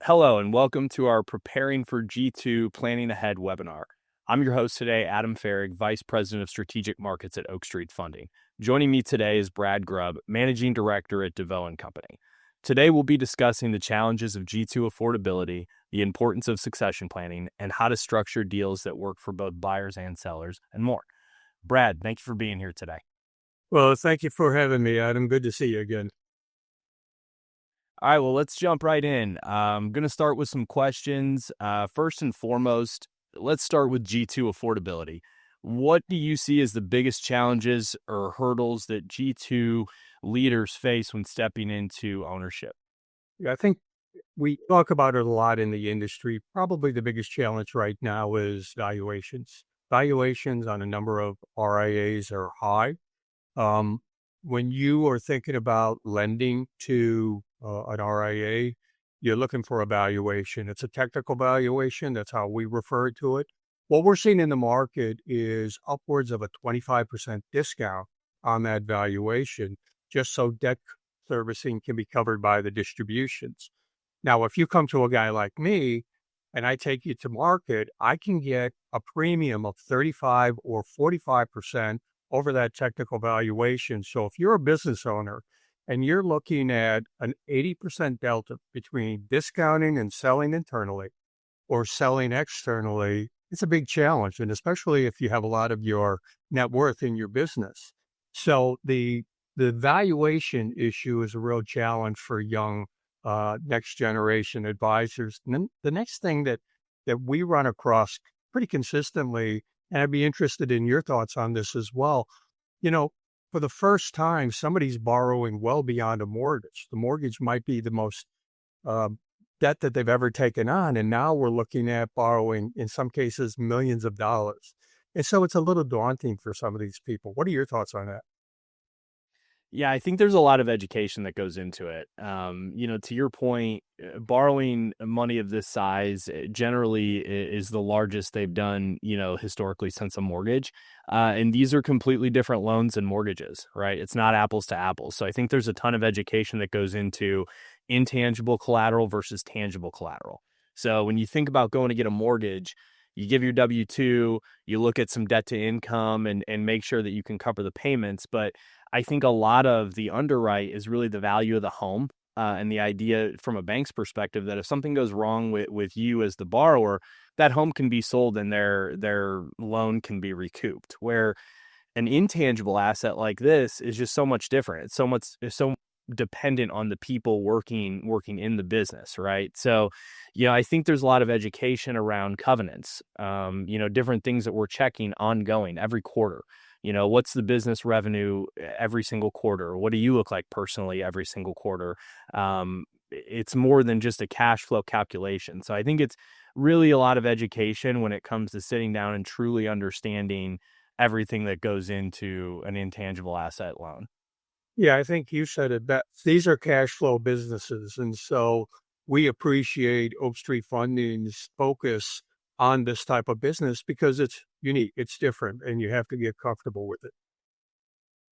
Hello, and welcome to our Preparing for G2 Planning Ahead webinar. I'm your host today, Adam Farag, Vice President of Strategic Markets at Oak Street Funding. Joining me today is Brad Grubb, Managing Director at DeVoe Company. Today, we'll be discussing the challenges of G2 affordability, the importance of succession planning, and how to structure deals that work for both buyers and sellers, and more. Brad, thank you for being here today. Well, thank you for having me, Adam. Good to see you again. All right, well, let's jump right in. I'm going to start with some questions. First and foremost, let's start with G2 affordability. What do you see as the biggest challenges or hurdles that G2 leaders face when stepping into ownership? Yeah, I think we talk about it a lot in the industry. Probably the biggest challenge right now is valuations. Valuations on a number of RIAs are high. Um, when you are thinking about lending to an RIA, you're looking for a valuation. It's a technical valuation. That's how we refer to it. What we're seeing in the market is upwards of a 25% discount on that valuation, just so debt servicing can be covered by the distributions. Now, if you come to a guy like me and I take you to market, I can get a premium of 35 or 45% over that technical valuation. So if you're a business owner and you're looking at an 80% delta between discounting and selling internally or selling externally, it's a big challenge. And especially if you have a lot of your net worth in your business. So the valuation issue is a real challenge for young next generation advisors. And then the next thing that we run across pretty consistently, and I'd be interested in your thoughts on this as well. You know, for the first time, somebody's borrowing well beyond a mortgage. The mortgage might be the most debt that they've ever taken on. And now we're looking at borrowing, in some cases, millions of dollars. And so it's a little daunting for some of these people. What are your thoughts on that? Yeah, I think there's a lot of education that goes into it. To your point, borrowing money of this size generally is the largest they've done, historically since a mortgage. And these are completely different loans and mortgages, right? It's not apples to apples. So I think there's a ton of education that goes into intangible collateral versus tangible collateral. So when you think about going to get a mortgage, you give your W-2, you look at some debt to income and make sure that you can cover the payments. But I think a lot of the underwrite is really the value of the home and the idea from a bank's perspective that if something goes wrong with you as the borrower, that home can be sold and their loan can be recouped. Where an intangible asset like this is just so much different. It's so dependent on the people working in the business, right? So, I think there's a lot of education around covenants, different things that we're checking ongoing every quarter. What's the business revenue every single quarter? What do you look like personally every single quarter? It's more than just a cash flow calculation. So I think it's really a lot of education when it comes to sitting down and truly understanding everything that goes into an intangible asset loan. Yeah, I think you said it best. These are cash flow businesses. And so we appreciate Oak Street Funding's focus on this type of business because it's unique, it's different, and you have to get comfortable with it.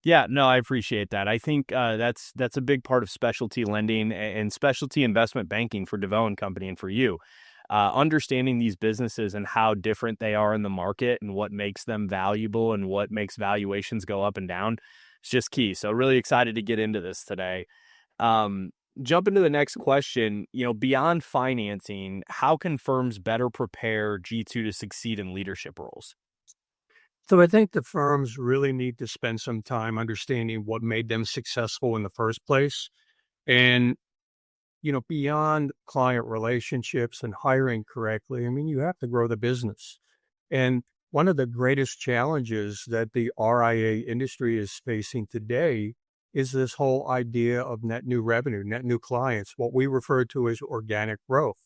Yeah, no, I appreciate that. I think that's a big part of specialty lending and specialty investment banking for DeVoe Company and for you. Understanding these businesses and how different they are in the market and what makes them valuable and what makes valuations go up and down is just key. So really excited to get into this today. Jump into the next question. Beyond financing, how can firms better prepare G2 to succeed in leadership roles? So I think the firms really need to spend some time understanding what made them successful in the first place. And, beyond client relationships and hiring correctly, I mean, you have to grow the business. And one of the greatest challenges that the RIA industry is facing today is this whole idea of net new revenue, net new clients, what we refer to as organic growth.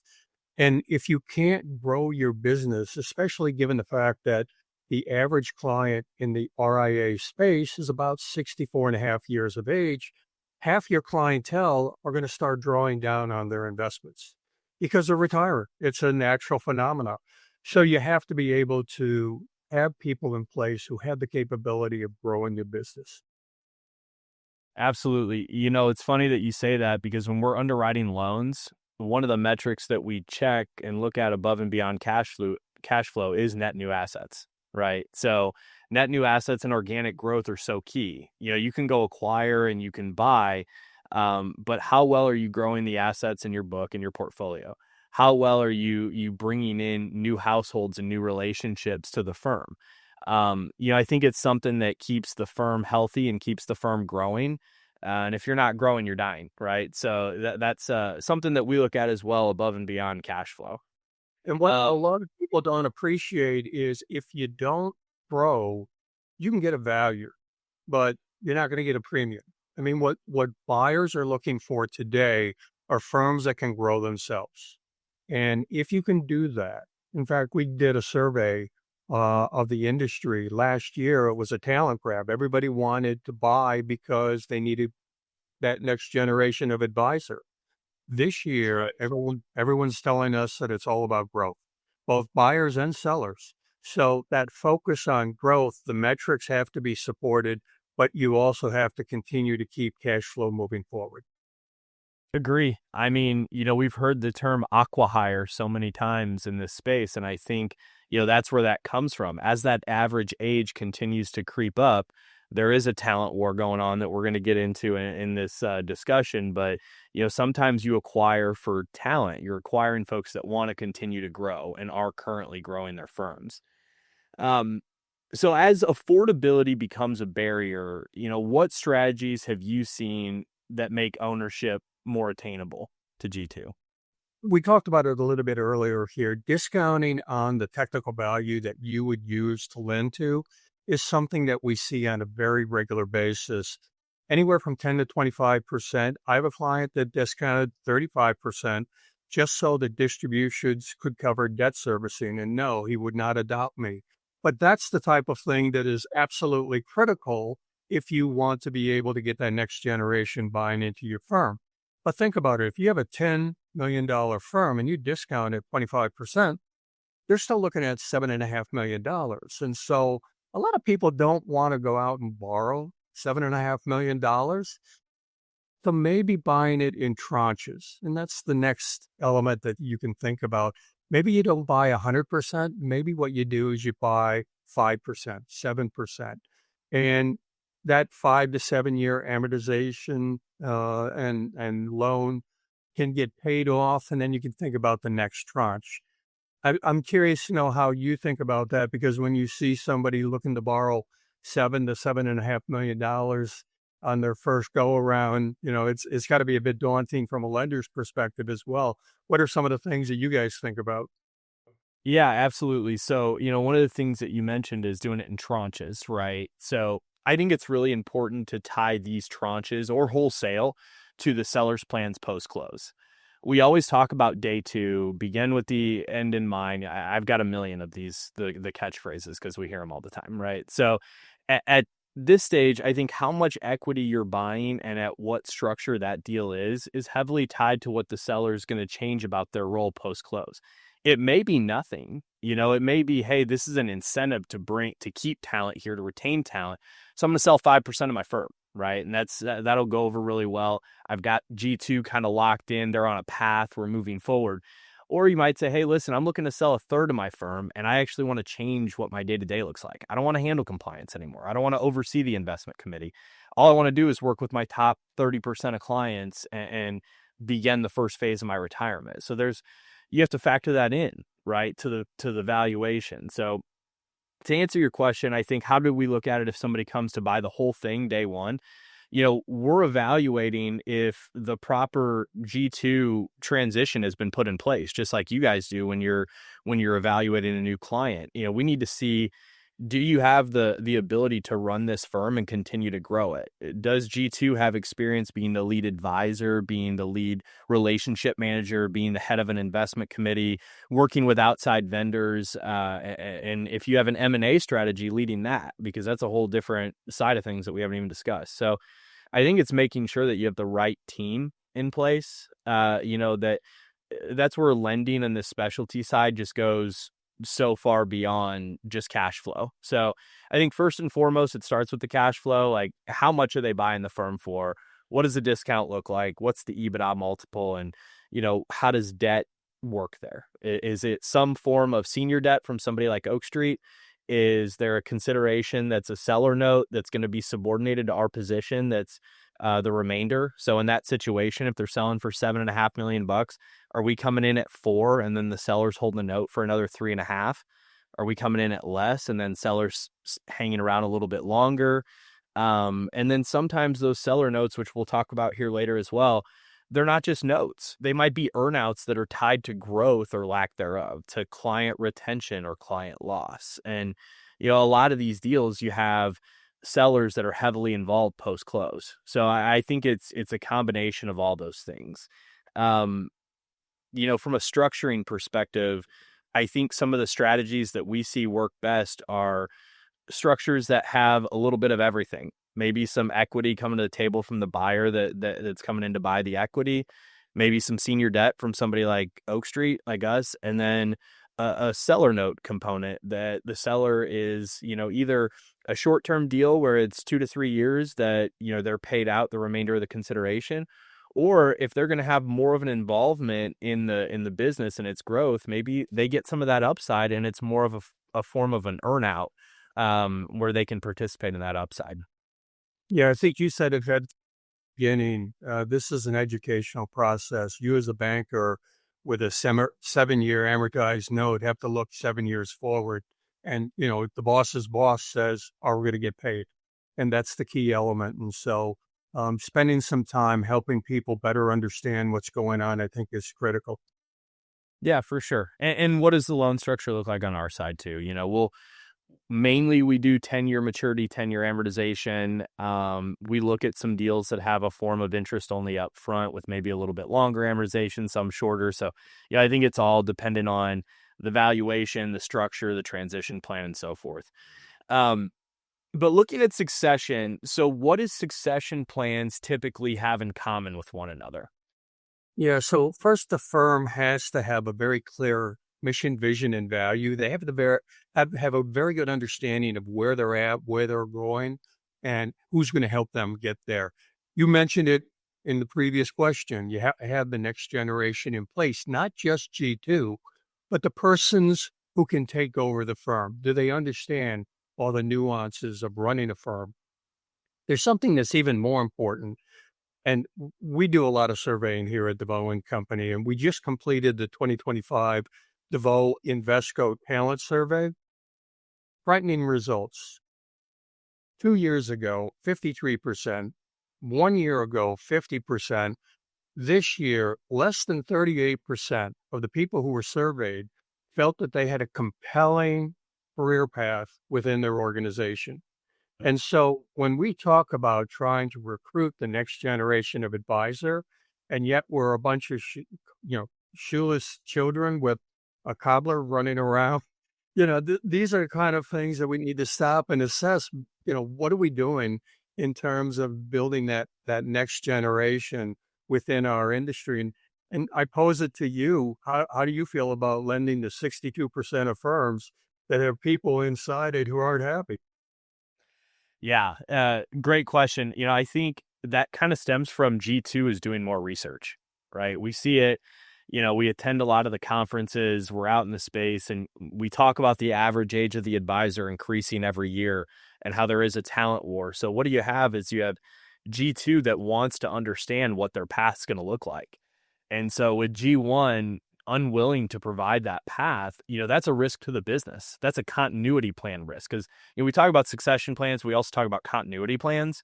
And if you can't grow your business, especially given the fact that the average client in the RIA space is about 64 and a half years of age, half your clientele are going to start drawing down on their investments because they're retiring. It's a natural phenomenon. So you have to be able to have people in place who have the capability of growing your business. Absolutely. It's funny that you say that because when we're underwriting loans, one of the metrics that we check and look at above and beyond cash flow is net new assets, right? So net new assets and organic growth are so key. You can go acquire and you can buy, but how well are you growing the assets in your book and your portfolio? How well are you bringing in new households and new relationships to the firm? I think it's something that keeps the firm healthy and keeps the firm growing. And if you're not growing, you're dying, right? So that's something that we look at as well above and beyond cash flow. And what a Um, lot of people don't appreciate is if you don't grow, you can get a value, but you're not going to get a premium. I mean, what buyers are looking for today are firms that can grow themselves. And if you can do that, in fact, we did a survey of the industry last year. It was a talent grab. Everybody wanted to buy because they needed that next generation of advisor. This year, everyone's telling us that it's all about growth, both buyers and sellers. So that focus on growth, the metrics have to be supported, but you also have to continue to keep cash flow moving forward. Agree. I mean, we've heard the term aquahire so many times in this space, and I think, that's where that comes from. As that average age continues to creep up, there is a talent war going on that we're going to get into in this discussion. But, sometimes you acquire for talent. You're acquiring folks that want to continue to grow and are currently growing their firms. Um, so as affordability becomes a barrier, what strategies have you seen that make ownership more attainable to G2? We talked about it a little bit earlier here. Discounting on the technical value that you would use to lend to is something that we see on a very regular basis, anywhere from 10 to 25%. I have a client that discounted 35% just so the distributions could cover debt servicing. And no, he would not adopt me. But that's the type of thing that is absolutely critical if you want to be able to get that next generation buying into your firm. But think about it. If you have a $10 million firm and you discount it 25%, they're still looking at $7.5 million. And so a lot of people don't want to go out and borrow $7.5 million. So maybe buying it in tranches. And that's the next element that you can think about. Maybe you don't buy 100%. Maybe what you do is you buy 5%, 7%. And that 5 to 7 year amortization and loan can get paid off, and then you can think about the next tranche. I'm curious to know how you think about that, because when you see somebody looking to borrow $7 to $7.5 million on their first go around, it's got to be a bit daunting from a lender's perspective as well. What are some of the things that you guys think about? Yeah, absolutely. So, one of the things that you mentioned is doing it in tranches, right? So I think it's really important to tie these tranches or wholesale to the seller's plans post-close. We always talk about day two, begin with the end in mind. I've got a million of these, the catchphrases, because we hear them all the time, right? So at this stage, I think how much equity you're buying and at what structure that deal is heavily tied to what the seller is going to change about their role post-close. It may be nothing, it may be, hey, this is an incentive to keep talent here, to retain talent. So I'm going to sell 5% of my firm, right? And that'll go over really well. I've got G2 kind of locked in. They're on a path. We're moving forward. Or you might say, hey, listen, I'm looking to sell a third of my firm, and I actually want to change what my day-to-day looks like. I don't want to handle compliance anymore. I don't want to oversee the investment committee. All I want to do is work with my top 30% of clients and begin the first phase of my retirement. So you have to factor that in, right, to the valuation. So to answer your question, I think, how do we look at it if somebody comes to buy the whole thing day one? We're evaluating if the proper G2 transition has been put in place, just like you guys do when you're evaluating a new client. We need to see, do you have the ability to run this firm and continue to grow it? Does G2 have experience being the lead advisor, being the lead relationship manager, being the head of an investment committee, working with outside vendors? And if you have an M&A strategy, leading that, because that's a whole different side of things that we haven't even discussed. So I think it's making sure that you have the right team in place. That's where lending and the specialty side just goes so far beyond just cash flow. So I think first and foremost, it starts with the cash flow. Like, how much are they buying the firm for? What does the discount look like? What's the EBITDA multiple? And, how does debt work there? Is it some form of senior debt from somebody like Oak Street? Is there a consideration that's a seller note that's going to be subordinated to our position that's the remainder? So in that situation, if they're selling for $7.5 million, are we coming in at 4 and then the seller's holding the note for another 3.5? Are we coming in at less and then sellers hanging around a little bit longer? And then sometimes those seller notes, which we'll talk about here later as well, they're not just notes. They might be earnouts that are tied to growth or lack thereof, to client retention or client loss. And, a lot of these deals, you have sellers that are heavily involved post close. So I think it's a combination of all those things. Um, from a structuring perspective, I think some of the strategies that we see work best are structures that have a little bit of everything. Maybe some equity coming to the table from the buyer that's coming in to buy the equity. Maybe some senior debt from somebody like Oak Street, like us, and then a seller note component that the seller is, either a short-term deal where it's 2 to 3 years that, they're paid out the remainder of the consideration, or if they're going to have more of an involvement in the business and its growth, maybe they get some of that upside and it's more of a form of an earnout where they can participate in that upside. Yeah, I think you said it at the beginning. This is an educational process. You, as a banker with a 7-year amortized note, have to look 7 years forward. And, the boss's boss says, are we going to get paid? And that's the key element. And so spending some time helping people better understand what's going on, I think, is critical. Yeah, for sure. And what does the loan structure look like on our side too? We do 10-year maturity, 10-year amortization. We look at some deals that have a form of interest only up front with maybe a little bit longer amortization, some shorter. So, yeah, I think it's all dependent on the valuation, the structure, the transition plan, and so forth. But looking at succession, so what does succession plans typically have in common with one another? Yeah, so first, the firm has to have a very clear mission, vision, and value. They have to have a very good understanding of where they're at, where they're going, and who's going to help them get there. You mentioned it in the previous question. You have the next generation in place, not just G2, but the persons who can take over the firm. Do they understand all the nuances of running a firm? There's something that's even more important. And we do a lot of surveying here at DeVoe Company, and we just completed the 2025 DeVoe Invesco Talent Survey. Frightening results. 2 years ago, 53%. 1 year ago, 50%. This year, less than 38% of the people who were surveyed felt that they had a compelling career path within their organization. And so when we talk about trying to recruit the next generation of advisor, and yet we're a bunch of shoeless children with a cobbler running around, these are the kind of things that we need to stop and assess. What are we doing in terms of building that next generation within our industry? And I pose it to you: how do you feel about lending to 62% of firms that have people inside it who aren't happy? Yeah, great question. I think that kind of stems from G2 is doing more research, right? We see it, we attend a lot of the conferences, we're out in the space, and we talk about the average age of the advisor increasing every year and how there is a talent war. So what you have G2 that wants to understand what their path's going to look like. And so with G1 unwilling to provide that path, that's a risk to the business. That's a continuity plan risk. Because we talk about succession plans, we also talk about continuity plans.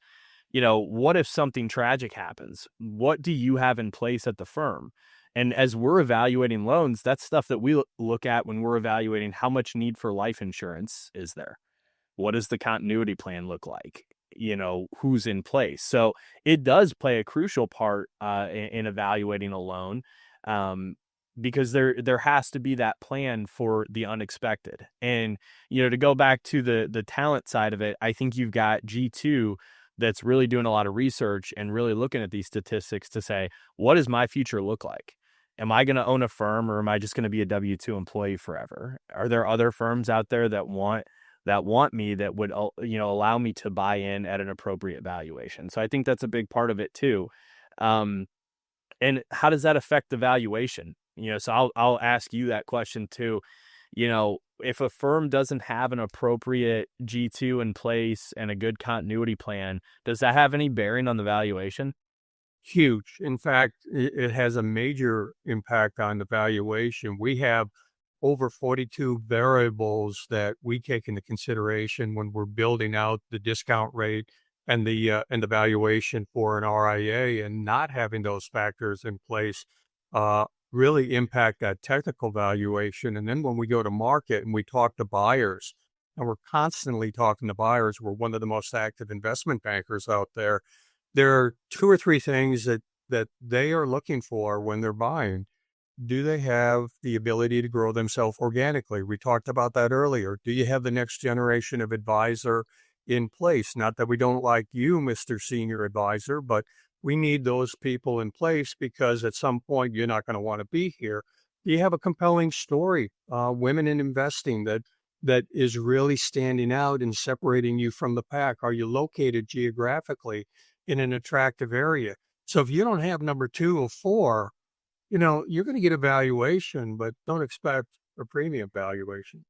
What if something tragic happens? What do you have in place at the firm? And as we're evaluating loans, that's stuff that we look at when we're evaluating how much need for life insurance is there. What does the continuity plan look like? Who's in place. So it does play a crucial part in evaluating a loan, because there has to be that plan for the unexpected. And to go back to the talent side of it, I think you've got G2 that's really doing a lot of research and really looking at these statistics to say, what does my future look like? Am I going to own a firm, or am I just going to be a W-2 employee forever? Are there other firms out there that want me, that would allow me to buy in at an appropriate valuation? So I think that's a big part of it too. And how does that affect the valuation? So I'll ask you that question too. If a firm doesn't have an appropriate G2 in place and a good continuity plan, does that have any bearing on the valuation? Huge. In fact, it has a major impact on the valuation. We have over 42 variables that we take into consideration when we're building out the discount rate and the valuation for an RIA, and not having those factors in place uh, really impact that technical valuation. And then when we go to market and we talk to buyers, and we're constantly talking to buyers, we're one of the most active investment bankers out there. There are two or three things that they are looking for when they're buying. Do they have the ability to grow themselves organically? We talked about that earlier. Do you have the next generation of advisor in place? Not that we don't like you, Mr. Senior Advisor, but we need those people in place because at some point you're not going to want to be here. Do you have a compelling story, women in investing that is really standing out and separating you from the pack? Are you located geographically in an attractive area? So if you don't have number 2 or 4, you're going to get a valuation, but don't expect a premium valuation.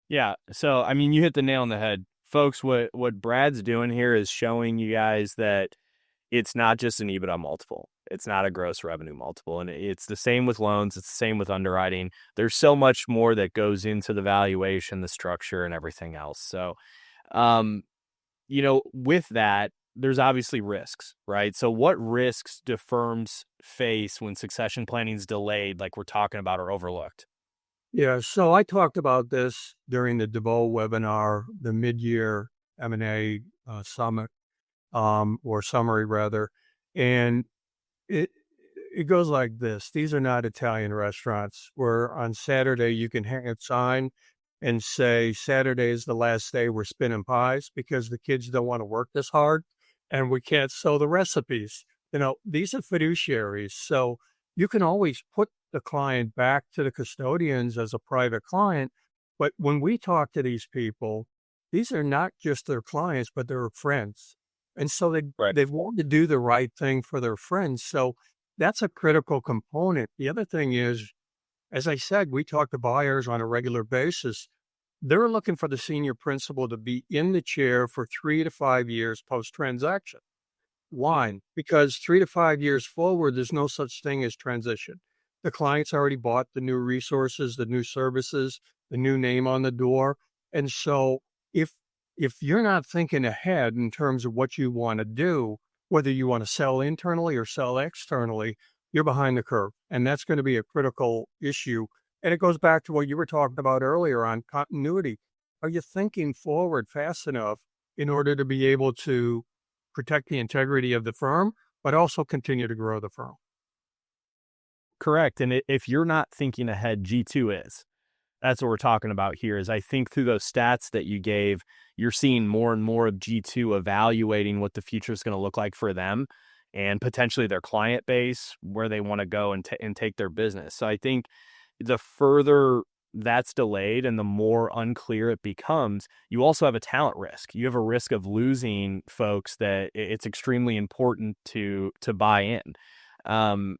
Yeah. So, I mean, you hit the nail on the head. Folks, what Brad's doing here is showing you guys that it's not just an EBITDA multiple. It's not a gross revenue multiple. And it's the same with loans. It's the same with underwriting. There's so much more that goes into the valuation, the structure, and everything else. So, with that, there's obviously risks, right? So what risks do firms face when succession planning is delayed, like we're talking about, or overlooked? Yeah, so I talked about this during the DeVoe webinar, the mid-year M&A summit, or summary rather, and it it goes like this. These are not Italian restaurants where on Saturday you can hang a sign and say Saturday is the last day we're spinning pies because the kids don't want to work this hard and we can't sell the recipes. These are fiduciaries. So you can always put the client back to the custodians as a private client. But when we talk to these people, these are not just their clients, but they're friends. And so Right. they want to do the right thing for their friends. So that's a critical component. The other thing is, as I said, we talk to buyers on a regular basis. They're looking for the senior principal to be in the chair for 3 to 5 years post transaction. Why? Because 3 to 5 years forward, there's no such thing as transition. The client's already bought the new resources, the new services, the new name on the door. And so if if you're not thinking ahead in terms of what you want to do, whether you want to sell internally or sell externally, you're behind the curve. And that's going to be a critical issue. And it goes back to what you were talking about earlier on continuity. Are you thinking forward fast enough in order to be able to protect the integrity of the firm, but also continue to grow the firm? Correct. And if you're not thinking ahead, G2 is. That's what we're talking about here. Is I think through those stats that you gave, you're seeing more and more of G2 evaluating what the future is going to look like for them and potentially their client base, where they want to go and take their business. So I think the further that's delayed and the more unclear it becomes, you also have a talent risk. You have a risk of losing folks that it's extremely important to buy in.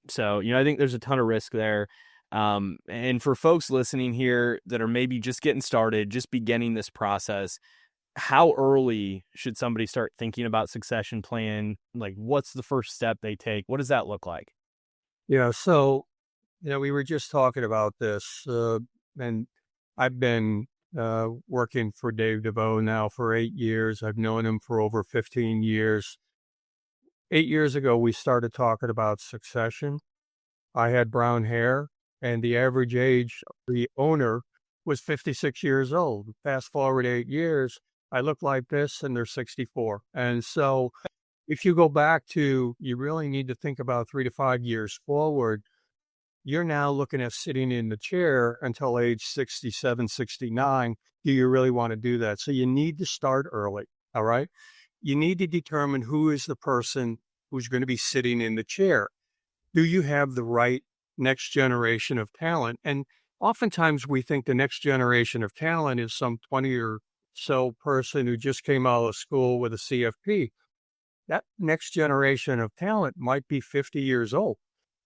So I think there's a ton of risk there. And for folks listening here that are maybe just getting started, just beginning this process, how early should somebody start thinking about succession plan? Like, what's the first step they take? What does that look like? Yeah. So, we were just talking about this, and I've been working for Dave DeVoe now for 8 years. I've known him for over 15 years. 8 years ago, we started talking about succession. I had brown hair, and the average age of the owner was 56 years old. Fast forward 8 years, I look like this, and they're 64. And so, if you go back to, you really need to think about 3 to 5 years forward. You're now looking at sitting in the chair until age 67, 69. Do you really want to do that? So you need to start early. All right. You need to determine who is the person who's going to be sitting in the chair. Do you have the right next generation of talent? And oftentimes we think the next generation of talent is some 20 or so person who just came out of school with a CFP. That next generation of talent might be 50 years old.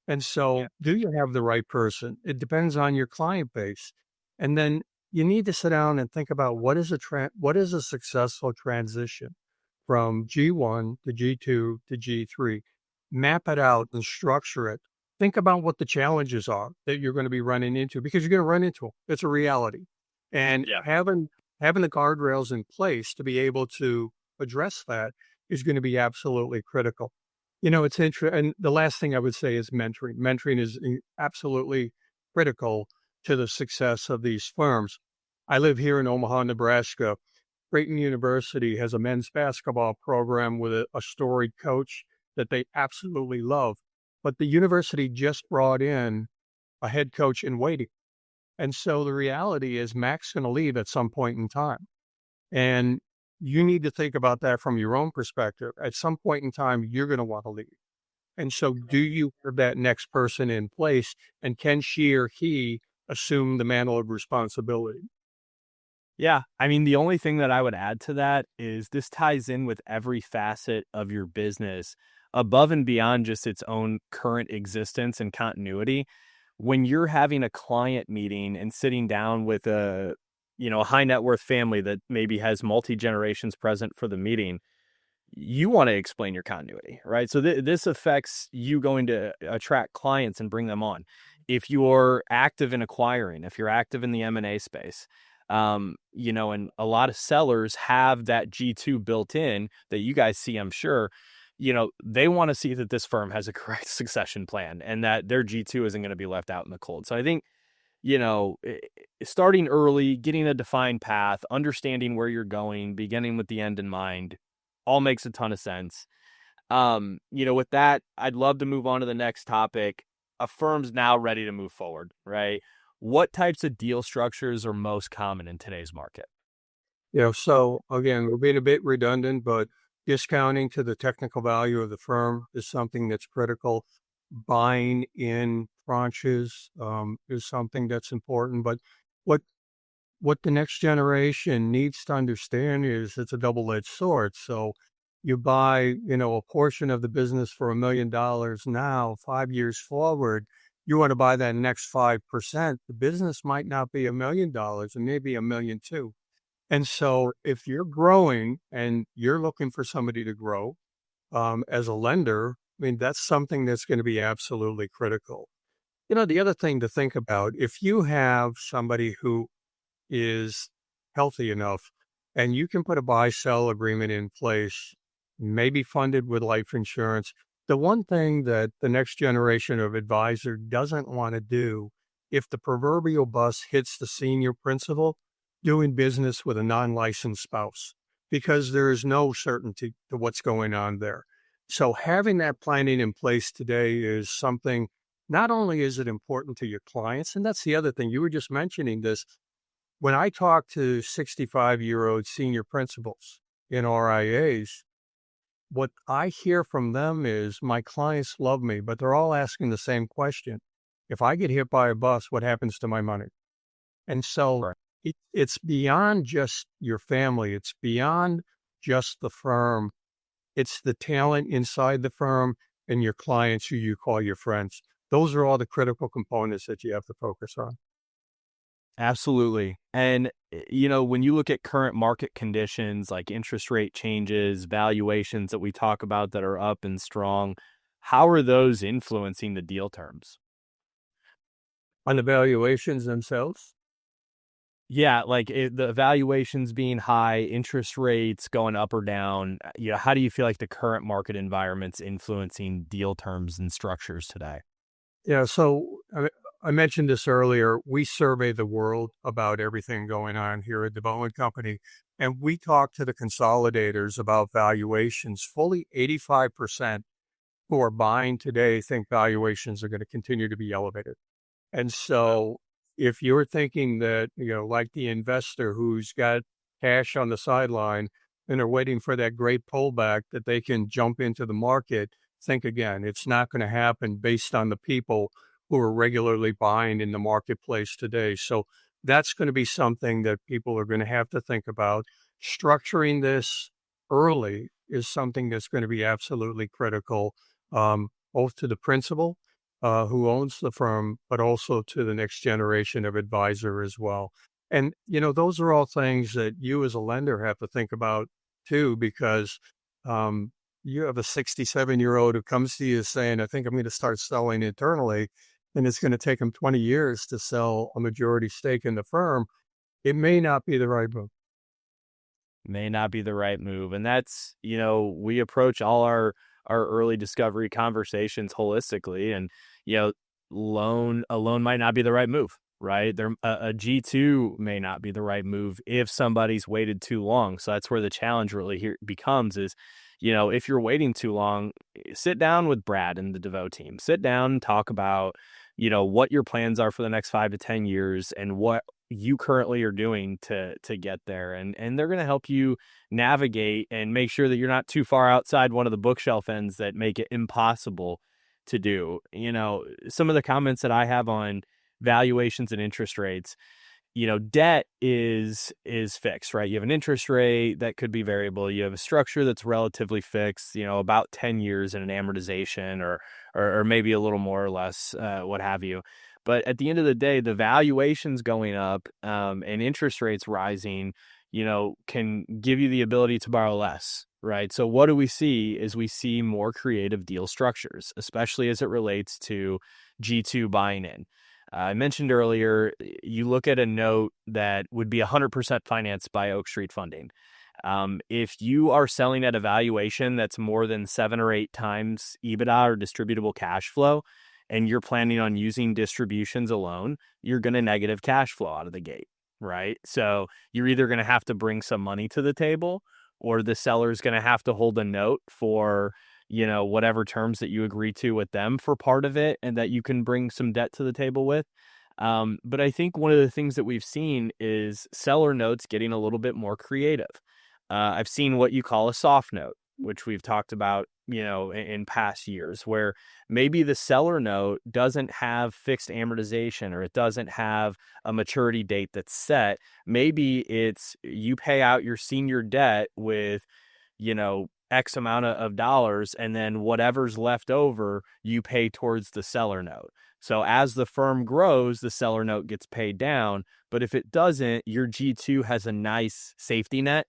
And so, Yeah. do you have the right person? It depends on your client base. And then you need to sit down and think about what is a successful transition from G1 to G2 to G3. Map it out and structure it. Think about what the challenges are that you're going to be running into because you're going to run into them. It's a reality. And Yeah. having the guardrails in place to be able to address that is going to be absolutely critical. It's interesting. And the last thing I would say is mentoring. Mentoring is absolutely critical to the success of these firms. I live here in Omaha, Nebraska. Creighton University has a men's basketball program with a storied coach that they absolutely love. But the university just brought in a head coach in waiting. And so the reality is Mac's going to leave at some point in time. And you need to think about that from your own perspective. At some point in time, you're going to want to leave. And so, do you have that next person in place? And can she or he assume the mantle of responsibility? Yeah. I mean, the only thing that I would add to that is this ties in with every facet of your business above and beyond just its own current existence and continuity. When you're having a client meeting and sitting down with a high net worth family that maybe has multi generations present for the meeting, you want to explain your continuity, right? So this affects you going to attract clients and bring them on. If you're active in acquiring, if you're active in the M&A space, and a lot of sellers have that G2 built in that you guys see, I'm sure, they want to see that this firm has a correct succession plan and that their G2 isn't going to be left out in the cold. So I think, starting early, getting a defined path, understanding where you're going, beginning with the end in mind, all makes a ton of sense. With that, I'd love to move on to the next topic. A firm's now ready to move forward, right? What types of deal structures are most common in today's market? So again, we're being a bit redundant, but discounting to the technical value of the firm is something that's critical. Buying in tranches is something that's important. But what what the next generation needs to understand is it's a double-edged sword. So you buy, a portion of the business for $1 million now, 5 years forward, you want to buy that next 5%. The business might not be $1 million, it may be 1 million too. And so if you're growing and you're looking for somebody to grow as a lender, I mean, that's something that's going to be absolutely critical. The other thing to think about, if you have somebody who is healthy enough and you can put a buy sell agreement in place, maybe funded with life insurance. The one thing that the next generation of advisor doesn't want to do, if the proverbial bus hits the senior principal, doing business with a non-licensed spouse, because there is no certainty to what's going on there. So having that planning in place today is something, not only is it important to your clients, and that's the other thing, you were just mentioning this, when I talk to 65-year-old senior principals in RIAs, what I hear from them is my clients love me, but they're all asking the same question. If I get hit by a bus, what happens to my money? And so Right. it's beyond just your family. It's beyond just the firm. It's the talent inside the firm and your clients who you call your friends. Those are all the critical components that you have to focus on. Absolutely. And, when you look at current market conditions like interest rate changes, valuations that we talk about that are up and strong, how are those influencing the deal terms? On the valuations themselves, Yeah, like the valuations being high, interest rates going up or down. How do you feel like the current market environment's influencing deal terms and structures today? yeah, so I mentioned this earlier. We survey the world about everything going on here at DeVoe Company, and we talk to the consolidators about valuations. Fully 85% who are buying today think valuations are going to continue to be elevated. And so if you're thinking that, like the investor who's got cash on the sideline and are waiting for that great pullback that they can jump into the market, think again. It's not going to happen based on the people who are regularly buying in the marketplace today. So that's going to be something that people are going to have to think about. Structuring this early is something that's going to be absolutely critical, both to the principal who owns the firm, but also to the next generation of advisor as well. And, those are all things that you as a lender have to think about too, because um, you have a 67-year-old who comes to you saying, I think I'm going to start selling internally, and it's going to take him 20 years to sell a majority stake in the firm. It may not be the right move. May not be the right move. And that's, we approach all our early discovery conversations holistically, and, you know, a loan might not be the right move, right? A G2 may not be the right move if somebody's waited too long. So that's where the challenge really here becomes is, if you're waiting too long, sit down with Brad and the DeVoe team. Sit down and talk about, what your plans are for the next 5 to 10 years and what you currently are doing to get there, and they're going to help you navigate and make sure that you're not too far outside one of the bookshelf ends that make it impossible to do. Some of the comments that I have on valuations and interest rates, debt is fixed, right? You have an interest rate that could be variable. You have a structure that's relatively fixed, about 10 years in an amortization, or maybe a little more or less, what have you. But at the end of the day, the valuations going up, and interest rates rising, can give you the ability to borrow less, right? So what do we see is we see more creative deal structures, especially as it relates to G2 buying in. I mentioned earlier, you look at a note that would be 100% financed by Oak Street Funding. If you are selling at a valuation that's more than 7 or 8 times EBITDA or distributable cash flow, and you're planning on using distributions alone, you're going to negative cash flow out of the gate, right? So you're either going to have to bring some money to the table, or the seller's going to have to hold a note for, whatever terms that you agree to with them for part of it, and that you can bring some debt to the table with. But I think one of the things that we've seen is seller notes getting a little bit more creative. I've seen what you call a soft note, which we've talked about, in past years, where maybe the seller note doesn't have fixed amortization, or it doesn't have a maturity date that's set. Maybe it's you pay out your senior debt with, X amount of dollars, and then whatever's left over, you pay towards the seller note. So as the firm grows, the seller note gets paid down. But if it doesn't, your G2 has a nice safety net,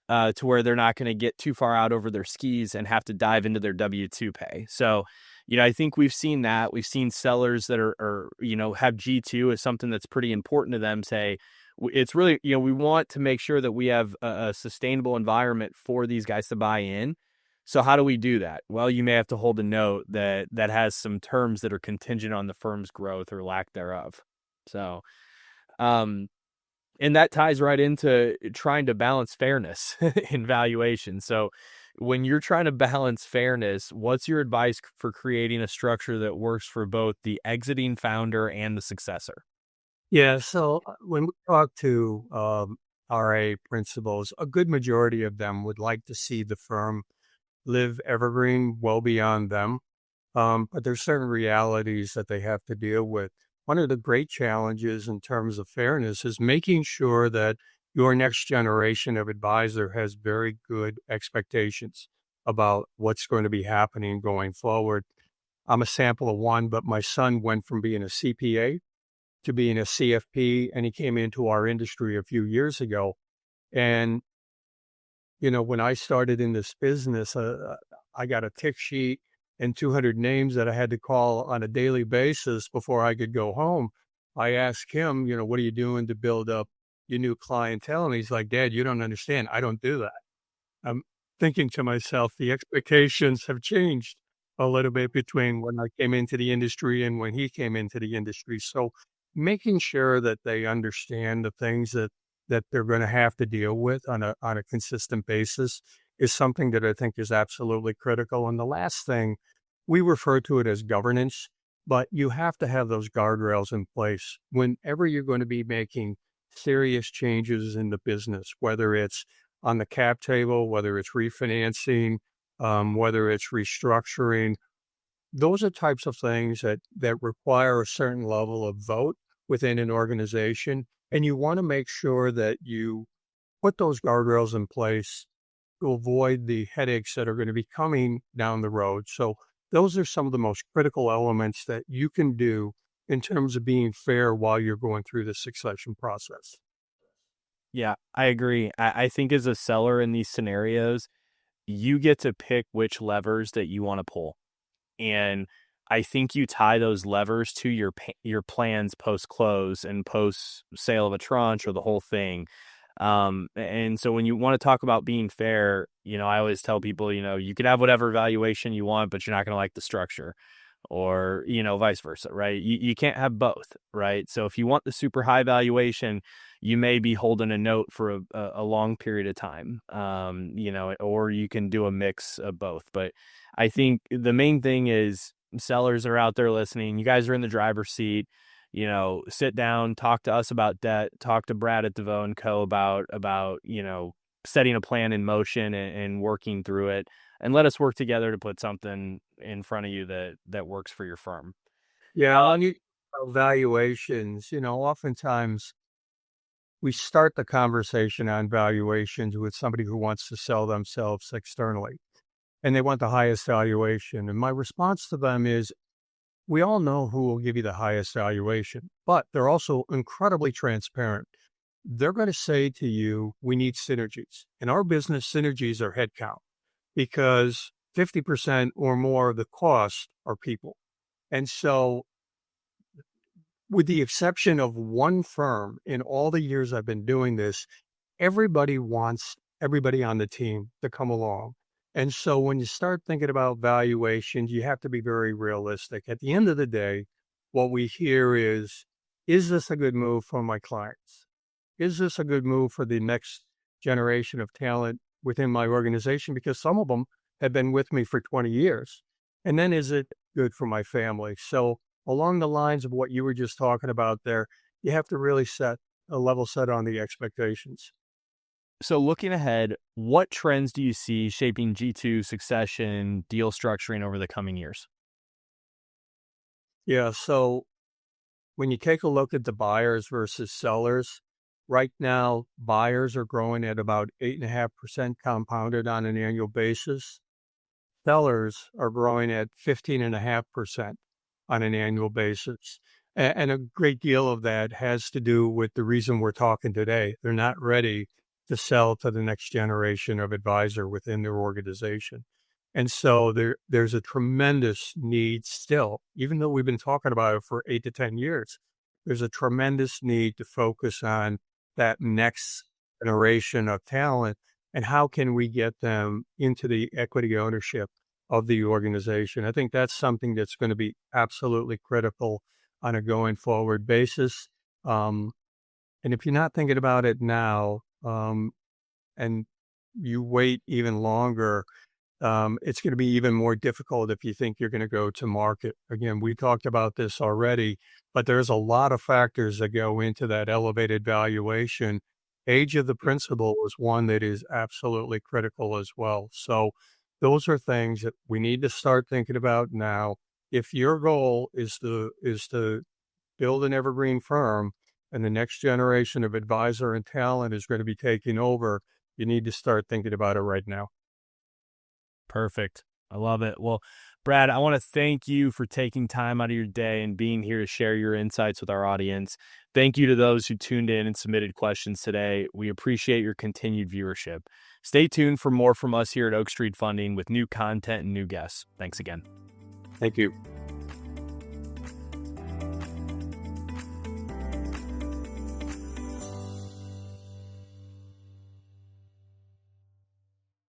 to where they're not going to get too far out over their skis and have to dive into their W-2 pay. So, I think we've seen that. We've seen sellers that are have G2 as something that's pretty important to them say, it's really, we want to make sure that we have a sustainable environment for these guys to buy in. So how do we do that? Well, you may have to hold a note that has some terms that are contingent on the firm's growth or lack thereof. So, and that ties right into trying to balance fairness in valuation. So when you're trying to balance fairness, what's your advice for creating a structure that works for both the exiting founder and the successor? Yeah. So when we talk to RA principals, a good majority of them would like to see the firm live evergreen well beyond them. But there's certain realities that they have to deal with. One of the great challenges in terms of fairness is making sure that your next generation of advisor has very good expectations about what's going to be happening going forward. I'm a sample of one, but my son went from being a CPA to being a CFP, and he came into our industry a few years ago. And, when I started in this business, I got a tick sheet and 200 names that I had to call on a daily basis before I could go home. I asked him, what are you doing to build up your new clientele? And he's like, Dad, you don't understand. I don't do that. I'm thinking to myself, the expectations have changed a little bit between when I came into the industry and when he came into the industry. So making sure that they understand the things that they're going to have to deal with on a consistent basis is something that I think is absolutely critical. And the last thing, we refer to it as governance, but you have to have those guardrails in place whenever you're going to be making serious changes in the business, whether it's on the cap table, whether it's refinancing, whether it's restructuring. Those are types of things that require a certain level of vote within an organization. And you want to make sure that you put those guardrails in place to avoid the headaches that are going to be coming down the road. So Those are some of the most critical elements that you can do in terms of being fair while you're going through the succession process. Yeah, I agree. I think as a seller in these scenarios, you get to pick which levers that you want to pull. And I think you tie those levers to your plans post close and post sale of a tranche or the whole thing. And so when you want to talk about being fair, I always tell people, you can have whatever valuation you want, but you're not going to like the structure, or vice versa, right? You can't have both, right? So if you want the super high valuation, you may be holding a note for a long period of time, or you can do a mix of both. But I think the main thing is, sellers are out there listening, you guys are in the driver's seat. Sit down, talk to us about debt, talk to Brad at DeVoe and Co about setting a plan in motion and working through it, and let us work together to put something in front of you that works for your firm. Yeah, on you valuations, oftentimes we start the conversation on valuations with somebody who wants to sell themselves externally and they want the highest valuation. And my response to them is, we all know who will give you the highest valuation, but they're also incredibly transparent. They're going to say to you, we need synergies. In our business, synergies are headcount because 50% or more of the cost are people. And so, with the exception of one firm in all the years I've been doing this, everybody wants everybody on the team to come along. And so when you start thinking about valuations, you have to be very realistic. At the end of the day, what we hear is this a good move for my clients? Is this a good move for the next generation of talent within my organization? Because some of them have been with me for 20 years. And then is it good for my family? So along the lines of what you were just talking about there, you have to really set a level set on the expectations. So looking ahead, what trends do you see shaping G2 succession deal structuring over the coming years? Yeah. So when you take a look at the buyers versus sellers, right now, buyers are growing at about 8.5% compounded on an annual basis. Sellers are growing at 15.5% on an annual basis. And a great deal of that has to do with the reason we're talking today. They're not ready to sell to the next generation of advisor within their organization. And so there's a tremendous need still, even though we've been talking about it for 8 to 10 years, there's a tremendous need to focus on that next generation of talent and how can we get them into the equity ownership of the organization. I think that's something that's going to be absolutely critical on a going forward basis. Um, and if you're not thinking about it now, and you wait even longer, it's going to be even more difficult if you think you're going to go to market. Again, we talked about this already, but there's a lot of factors that go into that elevated valuation. Age of the principal is one that is absolutely critical as well. So those are things that we need to start thinking about now. If your goal is to build an evergreen firm and the next generation of advisor and talent is going to be taking over, you need to start thinking about it right now. Perfect. I love it. Well, Brad, I want to thank you for taking time out of your day and being here to share your insights with our audience. Thank you to those who tuned in and submitted questions today. We appreciate your continued viewership. Stay tuned for more from us here at Oak Street Funding with new content and new guests. Thanks again. Thank you.